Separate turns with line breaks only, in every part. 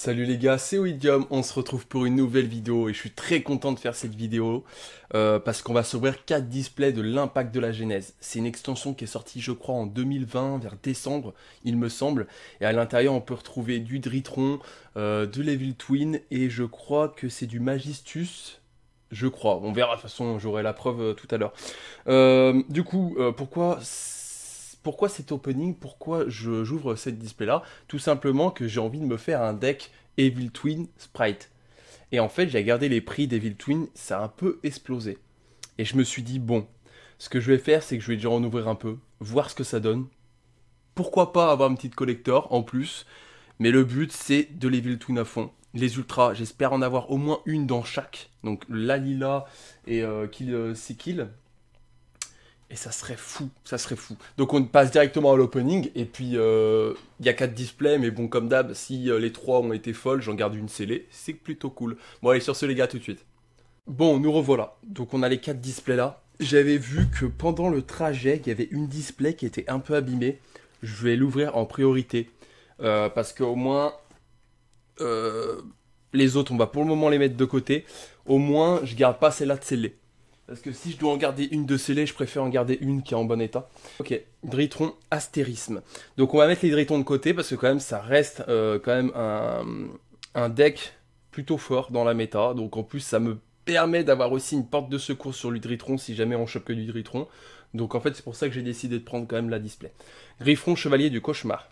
Salut les gars, c'est Oidium, on se retrouve pour une nouvelle vidéo et je suis très content de faire cette vidéo parce qu'on va s'ouvrir 4 displays de l'impact de la Genèse. C'est une extension qui est sortie je crois en 2020, vers décembre il me semble, et à l'intérieur on peut retrouver du Dritron, de l'Evil Twin et je crois que c'est du Magistus. Je crois, on verra, de toute façon j'aurai la preuve tout à l'heure. Pourquoi cet opening? Pourquoi j'ouvre cette display là? Tout simplement que j'ai envie de me faire un deck Evil Twin Sprite. Et en fait j'ai regardé les prix d'Evil Twin, ça a un peu explosé. Et je me suis dit bon, ce que je vais faire c'est que je vais déjà en ouvrir un peu, voir ce que ça donne. Pourquoi pas avoir une petite collector en plus. Mais le but c'est de l'Evil Twin à fond. Les ultras, j'espère en avoir au moins une dans chaque. Donc la lila et Kill. Et ça serait fou, ça serait fou. Donc on passe directement à l'opening, et puis il y a 4 displays, mais bon comme d'hab, si les 3 ont été folles, j'en garde une scellée, c'est plutôt cool. Bon allez sur ce les gars tout de suite. Bon nous revoilà, donc on a les 4 displays là. J'avais vu que pendant le trajet, il y avait une display qui était un peu abîmée. Je vais l'ouvrir en priorité, parce qu'au moins, les autres on va pour le moment les mettre de côté. Au moins je garde pas celle-là de scellée. Parce que si je dois en garder une de scellée, je préfère en garder une qui est en bon état. Ok, Dritron Astérisme. Donc on va mettre les Dritrons de côté parce que quand même ça reste quand même un deck plutôt fort dans la méta. Donc en plus ça me permet d'avoir aussi une porte de secours sur le Dritron si jamais on chope que du Dritron. Donc en fait c'est pour ça que j'ai décidé de prendre quand même la display. Griffon Chevalier du Cauchemar.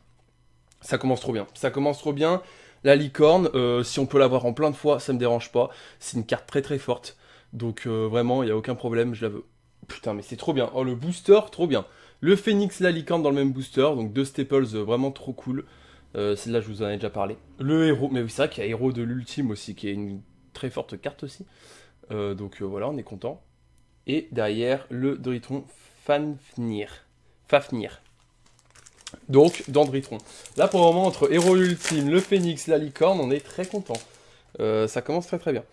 Ça commence trop bien. Ça commence trop bien. La licorne, si on peut l'avoir en plein de fois, ça me dérange pas. C'est une carte très très forte. Donc vraiment, il n'y a aucun problème, je la veux. Putain, mais c'est trop bien. Oh, le booster, trop bien. Le Phoenix, la licorne dans le même booster. Donc deux staples, vraiment trop cool. Celle-là, je vous en ai déjà parlé. Le héros, mais oui, c'est vrai qu'il y a héros de l'ultime aussi, qui est une très forte carte aussi. Voilà, on est content. Et derrière, le Dritron Fafnir. Donc, dans Dritron. Là, pour le moment, entre héros ultime, le Phoenix, la licorne, on est très content. Ça commence très très bien.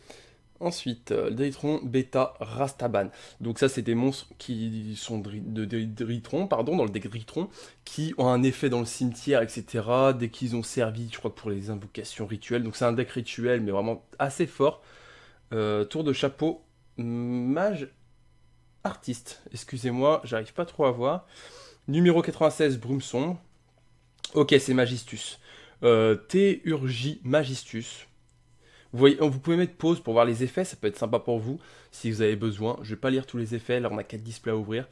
Ensuite, Dritron Beta Rastaban. Donc ça, c'est des monstres qui sont de Dritron, pardon, dans le deck Dritron, qui ont un effet dans le cimetière, etc. Dès qu'ils ont servi, je crois, pour les invocations rituelles. Donc c'est un deck rituel, mais vraiment assez fort. Tour de chapeau, mage artiste. Excusez-moi, j'arrive pas trop à voir. Numéro 96, Brume sombre. Ok, c'est Magistus. Théurgie Magistus. Vous pouvez mettre pause pour voir les effets, ça peut être sympa pour vous, si vous avez besoin. Je vais pas lire tous les effets, là on a 4 displays à ouvrir.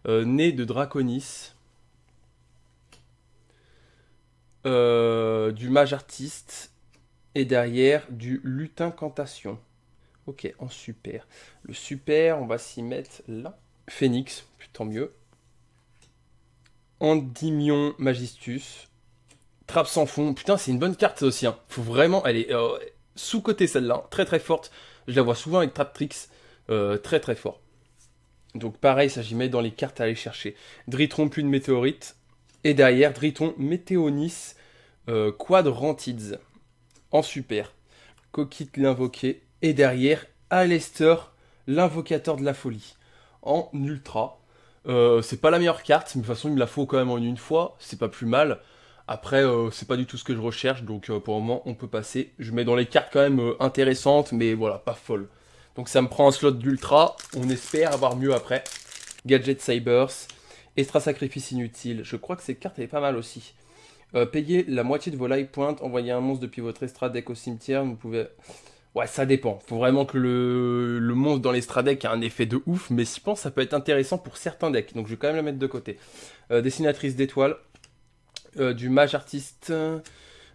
Nez de Draconis. Du Mage Artiste. Et derrière, du Lutin Cantation. Ok, en super. Le super, on va s'y mettre là. Phoenix, tant mieux. Endymion Magistus. Trappe sans fond. Putain, c'est une bonne carte ça aussi. Hein. Faut vraiment, elle est... sous-côté celle-là, très très forte. Je la vois souvent avec Traptrix, très très fort. Donc pareil, ça j'y mets dans les cartes à aller chercher. Dritron puis de météorite. Et derrière, Dritron Météonis Quadrantids. En super. Coquille l'invoqué. Et derrière, Alester, l'invocateur de la folie. En ultra. C'est pas la meilleure carte, mais de toute façon il me la faut quand même en une fois. C'est pas plus mal. Après, c'est pas du tout ce que je recherche, donc pour le moment, on peut passer. Je mets dans les cartes quand même intéressantes, mais voilà, pas folles. Donc ça me prend un slot d'ultra, on espère avoir mieux après. Gadget Cybers, Extra Sacrifice Inutile, je crois que cette carte elle est pas mal aussi. Payez la moitié de vos life points, envoyez un monstre depuis votre extra deck au cimetière, vous pouvez... Ouais, ça dépend, faut vraiment que le monstre dans l'extra deck ait un effet de ouf, mais je pense que ça peut être intéressant pour certains decks, donc je vais quand même la mettre de côté. Dessinatrice d'étoiles. Du Mage Artiste,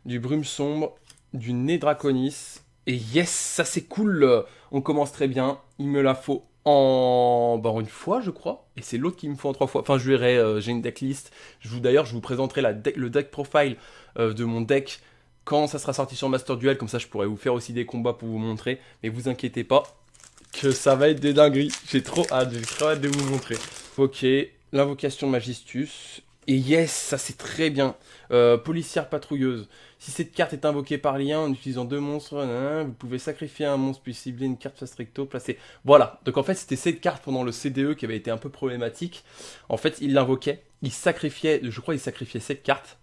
du Brume Sombre, du Nez Draconis. Et yes, ça c'est cool. On commence très bien. Il me la faut en une fois, je crois. Et c'est l'autre qui me faut en 3 fois. Enfin, je verrai, j'ai une decklist. D'ailleurs, je vous présenterai le deck profile de mon deck quand ça sera sorti sur Master Duel. Comme ça, je pourrai vous faire aussi des combats pour vous montrer. Mais vous inquiétez pas, que ça va être des dingueries. J'ai trop hâte de vous montrer. Ok, l'invocation Magistus. Et yes, ça c'est très bien. Policière patrouilleuse. Si cette carte est invoquée par lien en utilisant 2 monstres, vous pouvez sacrifier un monstre puis cibler une carte fast recto placée. Voilà. Donc en fait c'était cette carte pendant le CDE qui avait été un peu problématique. En fait il l'invoquait, je crois il sacrifiait cette carte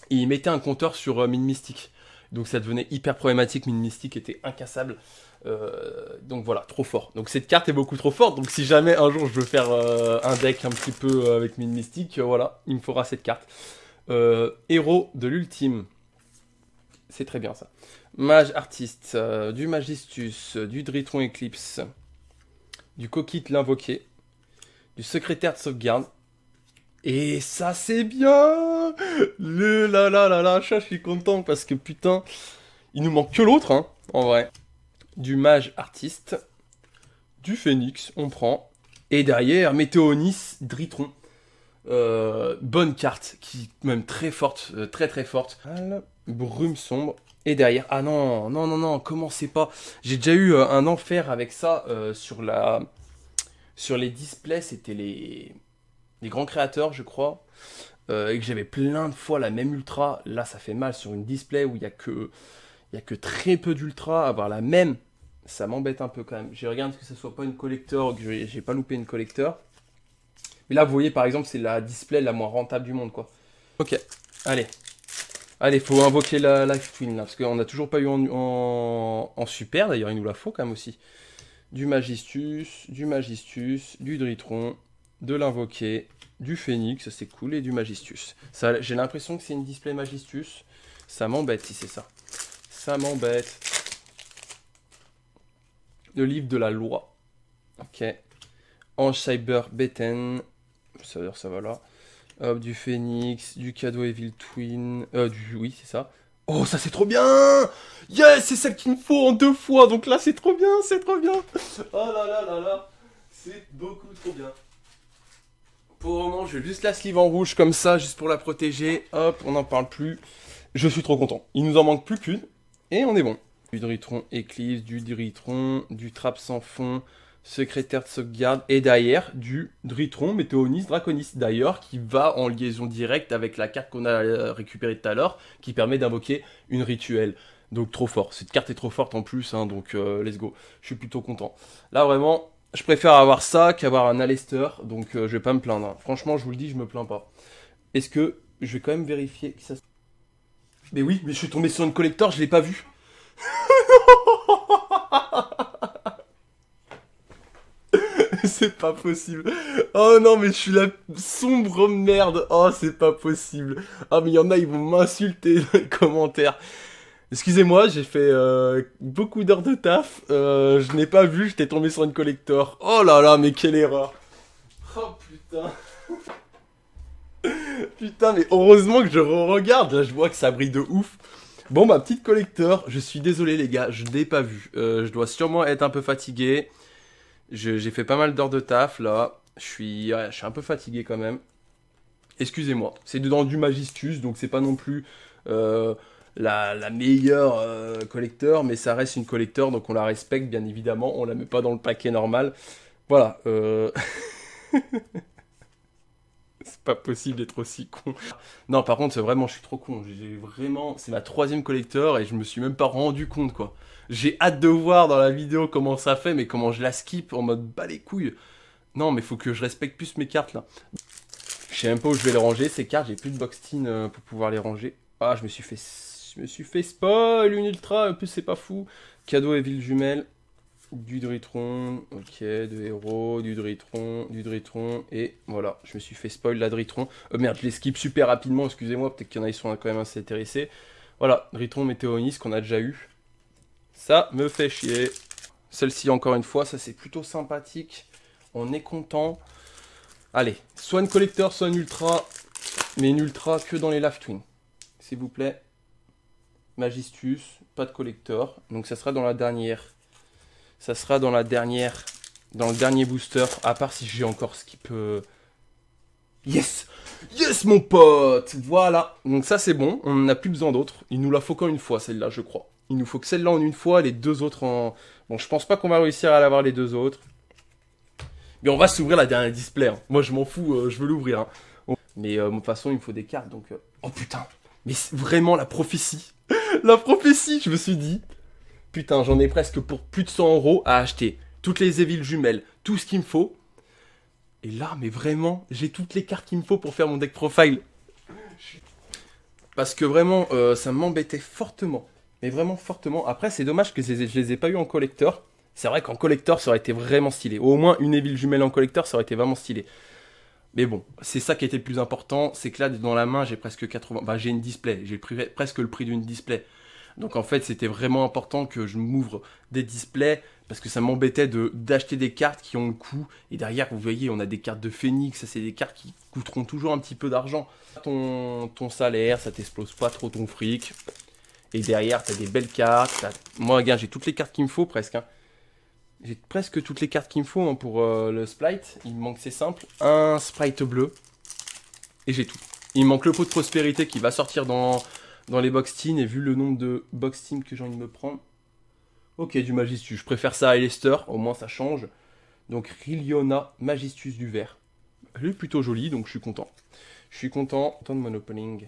et il mettait un compteur sur mine mystique. Donc ça devenait hyper problématique, Mine Mystique était incassable. Donc voilà, trop fort. Donc cette carte est beaucoup trop forte, donc si jamais un jour je veux faire un deck un petit peu avec Mine Mystique, voilà, il me faudra cette carte. Héros de l'ultime. C'est très bien ça. Mage Artiste, du Magistus, du Dritron Eclipse, du Coquille l'invoqué, du Secrétaire de sauvegarde. Et ça c'est bien. Je suis content parce que putain, il nous manque que l'autre, hein, en vrai. Du Mage Artiste, du Phénix, on prend. Et derrière, Météonis, Dritron. Bonne carte, qui même très forte, très très forte. Brume sombre. Et derrière, ah non, non, non, non, commencez pas. J'ai déjà eu un enfer avec ça sur les displays, c'était les grands créateurs, je crois. Et que j'avais plein de fois la même ultra. Là, ça fait mal sur une display où il y a que très peu d'ultra. Avoir la même, ça m'embête un peu quand même. Je regarde que ce soit pas une collector, que j'ai pas loupé une collector. Mais là, vous voyez, par exemple, c'est la display la moins rentable du monde, quoi. Ok, allez. Allez, faut invoquer la Life Twin, là, parce qu'on n'a toujours pas eu en super, d'ailleurs, il nous la faut quand même aussi. Du Magistus, du Dritron, de l'invoquer, du Phénix, ça c'est cool, et du Magistus. J'ai l'impression que c'est une display Magistus. Ça m'embête si c'est ça. Ça m'embête. Le livre de la loi. Ok. Ange Cyber Beten. Ça veut dire ça va là. Hop, du Phénix, du Cadeau Evil Twin. Oui, c'est ça. Oh, ça c'est trop bien! Yes, c'est celle qu'il me faut en 2 fois. Donc là, c'est trop bien, c'est trop bien. Oh là là là là. C'est beaucoup trop bien. Pour le moment, je vais juste la sleeve en rouge comme ça, juste pour la protéger. Hop, on n'en parle plus. Je suis trop content. Il nous en manque plus qu'une. Et on est bon. Du Dritron Eclipse, du Dritron, du Trappe sans fond, Secrétaire de sauvegarde. Et derrière, du Dritron Météonis Draconis. D'ailleurs, qui va en liaison directe avec la carte qu'on a récupérée tout à l'heure, qui permet d'invoquer une rituelle. Donc trop fort. Cette carte est trop forte en plus, hein, donc let's go. Je suis plutôt content. Là, vraiment... Je préfère avoir ça qu'avoir un Alester, donc je vais pas me plaindre. Hein. Franchement, je vous le dis, je me plains pas. Est-ce que je vais quand même vérifier que ça... Mais oui, mais je suis tombé sur une collector, je l'ai pas vue. C'est pas possible. Oh non, mais je suis la sombre merde. Oh, c'est pas possible. Ah, mais il y en a, ils vont m'insulter dans les commentaires. Excusez-moi, j'ai fait beaucoup d'heures de taf. Je n'ai pas vu, j'étais tombé sur une collector. Oh là là, mais quelle erreur. Oh putain. Putain, mais heureusement que je regarde. Là, je vois que ça brille de ouf. Bon, ma petite collector, je suis désolé les gars, je ne l'ai pas vu. Je dois sûrement être un peu fatigué. J'ai fait pas mal d'heures de taf là. Je suis un peu fatigué quand même. Excusez-moi. C'est dans du Magistus, donc c'est pas non plus... la meilleure collector, mais ça reste une collector, donc on la respecte bien évidemment, on la met pas dans le paquet normal. Voilà. C'est pas possible d'être aussi con. Non, par contre, vraiment, je suis trop con. C'est ma 3e collector et je me suis même pas rendu compte, quoi. J'ai hâte de voir dans la vidéo comment ça fait, mais comment je la skip en mode bas les couilles. Non, mais faut que je respecte plus mes cartes, là. Je sais même pas où je vais les ranger, ces cartes. J'ai plus de box tin pour pouvoir les ranger. Ah, je me suis fait spoil une ultra, en plus c'est pas fou. Cadeau et ville jumelle, du Dritron, ok, de héros, du Dritron, et voilà, je me suis fait spoil la Dritron. Merde, je les skip super rapidement, excusez-moi, peut-être qu'il y en a, ils sont quand même assez intéressés. Voilà, Dritron Météonis qu'on a déjà eu. Ça me fait chier. Celle-ci, encore une fois, ça c'est plutôt sympathique. On est content. Allez, soit une collector, soit une ultra, mais une ultra que dans les Life Twin. S'il vous plaît. Magistus, pas de collector. Donc ça sera dans la dernière. Ça sera dans la dernière. Dans le dernier booster. À part si j'ai encore skip. Yes! Yes mon pote! Voilà. Donc ça c'est bon. On n'en a plus besoin d'autres. Il nous la faut qu'en une fois celle-là je crois. Il nous faut que celle-là en une fois. Les deux autres en... Bon je pense pas qu'on va réussir à l'avoir les deux autres. Mais on va s'ouvrir la dernière display. Hein. Moi je m'en fous. Je veux l'ouvrir. Hein. Mais de toute façon il me faut des cartes. Donc... Oh putain! Mais vraiment la prophétie. La prophétie, je me suis dit. Putain, j'en ai presque pour plus de 100 € à acheter. Toutes les Evil jumelles, tout ce qu'il me faut. Et là, mais vraiment, j'ai toutes les cartes qu'il me faut pour faire mon deck profile. Parce que vraiment, ça m'embêtait fortement. Mais vraiment fortement. Après, c'est dommage que je les ai pas eu en collector. C'est vrai qu'en collector, ça aurait été vraiment stylé. Au moins, une Evil jumelle en collector, ça aurait été vraiment stylé. Mais bon, c'est ça qui était le plus important. C'est que là, dans la main, j'ai presque 80... Bah, j'ai une display. J'ai presque le prix d'une display. Donc en fait, c'était vraiment important que je m'ouvre des displays parce que ça m'embêtait d'acheter des cartes qui ont le coût. Et derrière, vous voyez, on a des cartes de Phoenix. Ça, c'est des cartes qui coûteront toujours un petit peu d'argent. Ton salaire, ça t'explose pas trop ton fric. Et derrière, tu as des belles cartes. Moi, regarde, j'ai toutes les cartes qu'il me faut presque. Hein. J'ai presque toutes les cartes qu'il me faut hein, pour le Sprite. Il me manque, c'est simple, un Sprite bleu. Et j'ai tout. Il me manque le pot de prospérité qui va sortir dans les box team. Et vu le nombre de box team que j'ai envie de me prendre. Ok, du Magistus. Je préfère ça à Lester. Au moins, ça change. Donc, Riliona Magistus du vert. Elle est plutôt jolie, donc je suis content. Je suis content. Tant de mon opening.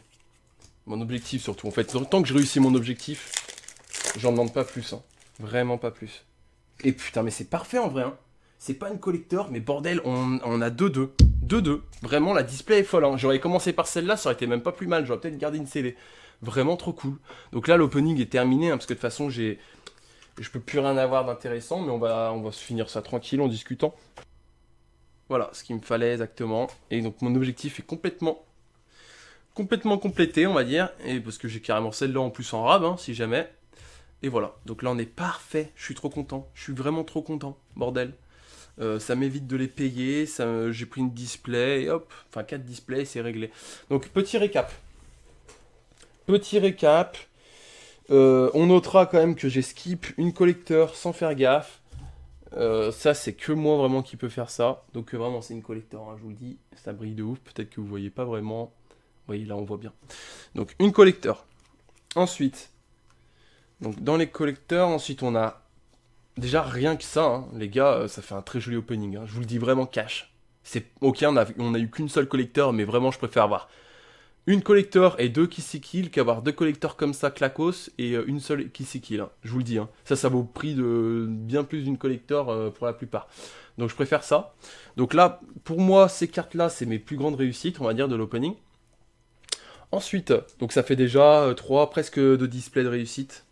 Mon objectif surtout. En fait, tant que je réussis mon objectif, j'en demande pas plus. Hein. Vraiment pas plus. Et putain, mais c'est parfait en vrai. Hein. C'est pas une collector, mais bordel, on a 2-2. 2-2. Vraiment, la display est folle. Hein. J'aurais commencé par celle-là, ça aurait été même pas plus mal. J'aurais peut-être gardé une scellée. Vraiment trop cool. Donc là, l'opening est terminé, hein, parce que de toute façon, je peux plus rien avoir d'intéressant, mais on va se finir ça tranquille en discutant. Voilà, ce qu'il me fallait exactement. Et donc mon objectif est complètement complété, on va dire. Et parce que j'ai carrément celle-là en plus en rab, hein, si jamais. Et voilà, donc là on est parfait, je suis trop content, je suis vraiment trop content, bordel. Ça m'évite de les payer, j'ai pris une display, et hop, enfin 4 displays, c'est réglé. Donc petit récap. On notera quand même que j'ai skip une collector sans faire gaffe. Ça c'est que moi vraiment qui peut faire ça. Donc vraiment c'est une collector, hein, je vous le dis, ça brille de ouf, peut-être que vous voyez pas vraiment. Oui là on voit bien. Donc une collector. Ensuite... Donc dans les collecteurs, ensuite on a déjà rien que ça, hein, les gars, ça fait un très joli opening, hein, je vous le dis vraiment cash. C'est ok, on a eu qu'une seule collector, mais vraiment je préfère avoir une collector et 2 Kissy Kill qu'avoir 2 collectors comme ça clacos et une seule Kissy Kill, hein, je vous le dis. Hein. Ça vaut le prix de bien plus d'une collector pour la plupart. Donc je préfère ça. Donc là, pour moi, ces cartes-là, c'est mes plus grandes réussites, on va dire, de l'opening. Ensuite, donc ça fait déjà 3 presque de display de réussite.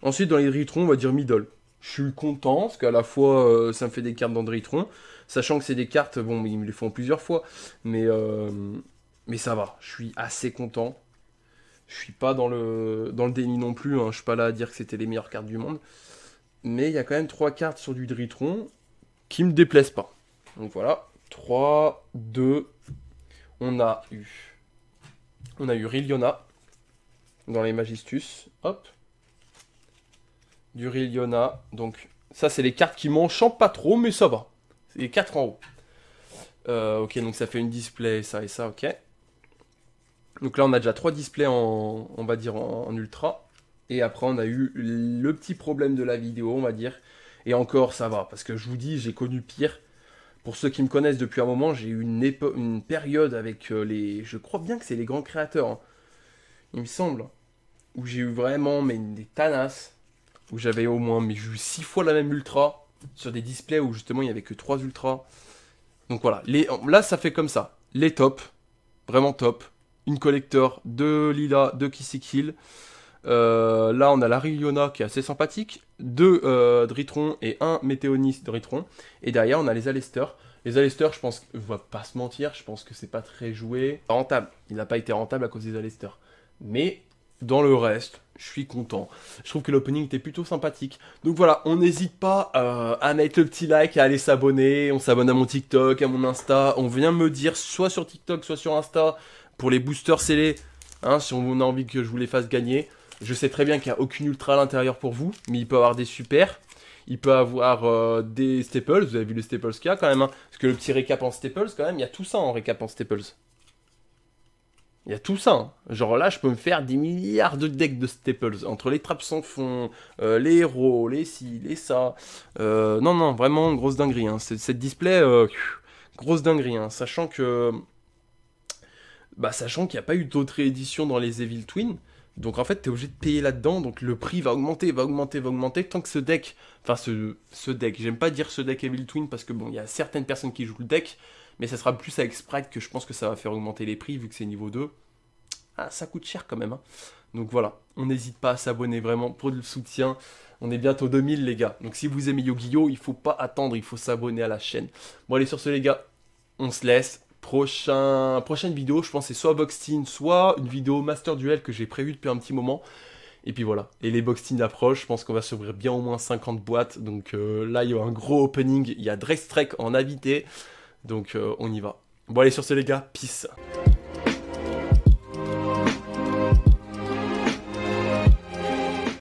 Ensuite, dans les Drytron, on va dire middle. Je suis content, parce qu'à la fois, ça me fait des cartes dans Drytron. Sachant que c'est des cartes, bon, ils me les font plusieurs fois. Mais ça va, je suis assez content. Je suis pas dans le déni non plus. Hein. Je suis pas là à dire que c'était les meilleures cartes du monde. Mais il y a quand même 3 cartes sur du Drytron qui me déplaisent pas. Donc voilà, 3, 2. On a eu Riliona dans les Magistus. Hop. Du Riliona, donc ça c'est les cartes qui m'enchantent pas trop, mais ça va. C'est les 4 en haut. Ok, donc ça fait une display, ça et ça, ok. Donc là on a déjà 3 displays on va dire en ultra. Et après on a eu le petit problème de la vidéo, on va dire. Et encore ça va, parce que je vous dis, j'ai connu pire. Pour ceux qui me connaissent depuis un moment, j'ai eu une période avec les... Je crois bien que c'est les grands créateurs, hein, il me semble. Où j'ai eu vraiment des tanasses. Où j'avais au moins j'ai eu 6 fois la même ultra sur des displays où justement il n'y avait que 3 ultras. Donc voilà, là ça fait comme ça. Les tops, vraiment top. Une collector, 2 lilas, 2 Kissy Kill. Là on a la Riliona qui est assez sympathique. 2 Drytron et 1 Météonis Drytron. Et derrière on a les Alester. Les Alester, je pense, on va pas se mentir, je pense que c'est pas très joué. Rentable, il n'a pas été rentable à cause des Alester. Mais dans le reste, je suis content. Je trouve que l'opening était plutôt sympathique. Donc voilà, on n'hésite pas à mettre le petit like, à aller s'abonner. On s'abonne à mon TikTok, à mon Insta. On vient me dire, soit sur TikTok, soit sur Insta, pour les boosters scellés, hein, si on a envie que je vous les fasse gagner. Je sais très bien qu'il n'y a aucune ultra à l'intérieur pour vous, mais il peut avoir des super. Il peut avoir des staples. Vous avez vu les staples qu'il y a quand même. Hein, parce que le petit récap en staples, quand même, il y a tout ça en récap en staples. Il y a tout ça. Hein. Genre là, je peux me faire des milliards de decks de staples. Entre les trappes sans fond, les héros, les ci, les ça. Non, vraiment, grosse dinguerie. Hein. Cette display, grosse dinguerie. Hein. Sachant que... sachant qu'il n'y a pas eu d'autres rééditions dans les Evil Twin. Donc en fait, tu es obligé de payer là-dedans. Donc le prix va augmenter. Tant que ce deck... Enfin, ce deck. J'aime pas dire ce deck Evil Twin parce que bon, il y a certaines personnes qui jouent le deck. Mais ça sera plus avec Sprite que je pense que ça va faire augmenter les prix vu que c'est niveau 2. Ah, ça coûte cher quand même. Hein. Donc voilà, on n'hésite pas à s'abonner vraiment pour le soutien. On est bientôt 2000 les gars. Donc si vous aimez Yu-Gi-Oh, il faut pas attendre, il faut s'abonner à la chaîne. Bon allez sur ce les gars, on se laisse. Prochaine vidéo, je pense c'est soit Box Team, soit une vidéo Master Duel que j'ai prévue depuis un petit moment. Et puis voilà, et les Box Team approchent, je pense qu'on va s'ouvrir bien au moins 50 boîtes. Donc là il y a un gros opening, il y a Drexstrek en invité. Donc on y va. Bon allez sur ce les gars, peace.